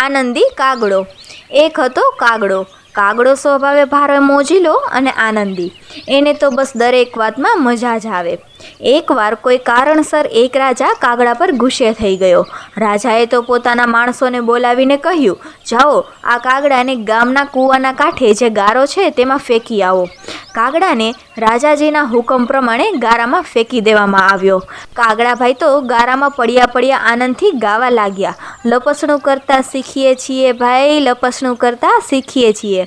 આનંદી કાગડો। એક હતો કાગડો। કાગડો સ્વભાવે ભારે મોજીલો અને આનંદી। એને તો બસ દરેક વાતમાં મજા જ આવે। એકવાર કોઈ કારણસર એક રાજા કાગડા પર ગુસ્સે થઈ ગયો। રાજાએ તો પોતાના માણસોને બોલાવીને કહ્યું, જાઓ આ કાગડાને ગામના કૂવાના કાંઠે જે ગારો છે તેમાં ફેંકી આવો। કાગડાને રાજાજીના હુકમ પ્રમાણે ગારામાં ફેંકી દેવામાં આવ્યો। કાગડાભાઈ તો ગારામાં પડ્યા પડ્યા આનંદથી ગાવા લાગ્યા, લપસણું કરતાં શીખીએ છીએ ભાઈ, લપસણું કરતાં શીખીએ છીએ।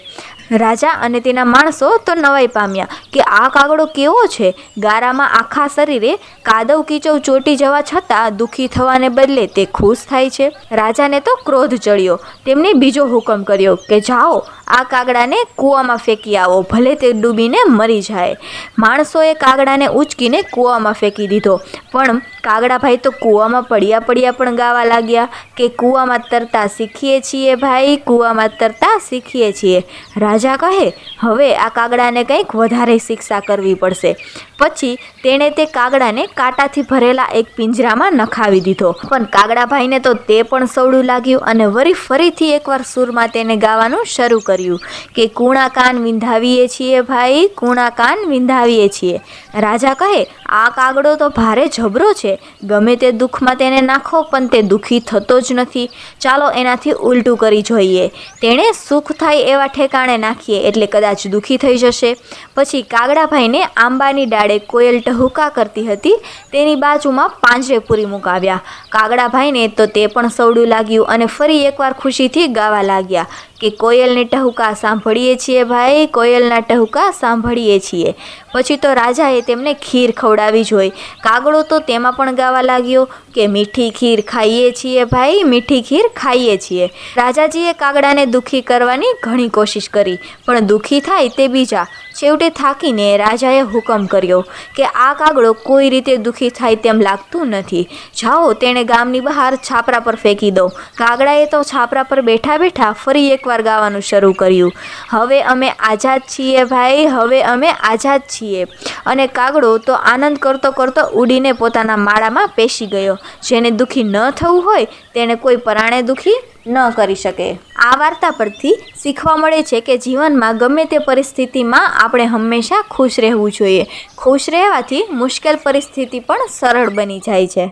રાજા અને તેના માણસો તો નવાઈ પામ્યા કે આ કાગડો કેવો છે, ગારામાં આખા શરીરે કાદવ કીચવ ચોંટી જવા છતાં દુઃખી થવાને બદલે તે ખુશ થાય છે। રાજાને તો ક્રોધ ચડ્યો। તેમણે બીજો હુકમ કર્યો કે જાઓ આ કાગડાને કૂવામાં ફેંકી આવો, ભલે તે ડૂબીને મરી જાય। માણસોએ કાગડાને ઉંચકીને કૂવામાં ફેંકી દીધો, પણ કાગડાભાઈ તો કૂવામાં પડ્યા પડ્યા પણ ગાવા લાગ્યા કે કૂવામાં તરતા શીખીએ છીએ ભાઈ, કૂવામાં તરતા શીખીએ છીએ। રાજા કહે, હવે આ કાગડાને કંઈક વધારે શિક્ષા કરવી પડશે। પછી તેણે તે કાગડાને કાંટાથી ભરેલા એક પિંજરામાં નખાવી દીધો, પણ કાગડાભાઈને તો તે પણ સવડું લાગ્યું અને ફરીથી એકવાર સૂરમાં તેને ગાવાનું શરૂ કર્યું કે કૂણા કાન વિંધાવીએ છીએ ભાઈ, કૂણા કાન વિંધાવીએ છીએ। રાજા કહે, આ કાગડો તો ભારે જબરો છે, ગમે તે દુઃખમાં તેને નાખો પણ તે દુઃખી થતો જ નથી, ચાલો એનાથી ઉલટું કરી જોઈએ। તેણે સુખ થાય એવા ઠેકાણે નાખીએ એટલે કદાચ દુઃખી થઈ જશે। પછી કાગડાભાઈને આંબાની ડાળે કોયલ ટહુકા કરતી હતી તેની બાજુમાં પાંજરે પૂરી મુકાવ્યા। કાગડાભાઈને તો તે પણ સવડું લાગ્યું અને ફરી એકવાર ખુશીથી ગાવા લાગ્યા કે કોયલને ટહુકા સાંભળીએ છીએ ભાઈ, કોયલના ટહુકા સાંભળીએ છીએ। પછી તો રાજાએ તેમને ખીર ખવડાવી જોઈ। કાગડો તો તેમાં પણ ગાવા લાગ્યો કે મીઠી ખીર ખાઈએ છીએ ભાઈ, મીઠી ખીર ખાઈએ છીએ। રાજાજીએ કાગડાને દુઃખી કરવાની ઘણી કોશિશ કરી, પણ દુઃખી થાય તે બીજા। છેવટે થાકીને રાજાએ હુકમ કર્યો કે આ કાગડો કોઈ રીતે દુઃખી થાય તેમ લાગતું નથી, જાઓ તેણે ગામની બહાર છાપરા પર ફેંકી દો। કાગડાએ તો છાપરા પર બેઠા બેઠા ફરી એકવાર ગાવાનું શરૂ કર્યું, હવે અમે આઝાદ છીએ ભાઈ, હવે અમે આઝાદ છીએ। અને કાગડો તો આનંદ કરતો કરતો ઉડીને પોતાના માળામાં પેસી ગયો। જેને દુઃખી ન થવું હોય તેને કોઈ પરાણે દુઃખી ન કરી શકે। આ વાર્તા પરથી શીખવા મળે છે કે જીવનમાં ગમે તે પરિસ્થિતિમાં આપણે હંમેશા ખુશ રહેવું જોઈએ। ખુશ રહેવાથી મુશ્કેલ પરિસ્થિતિ પણ સરળ બની જાય છે।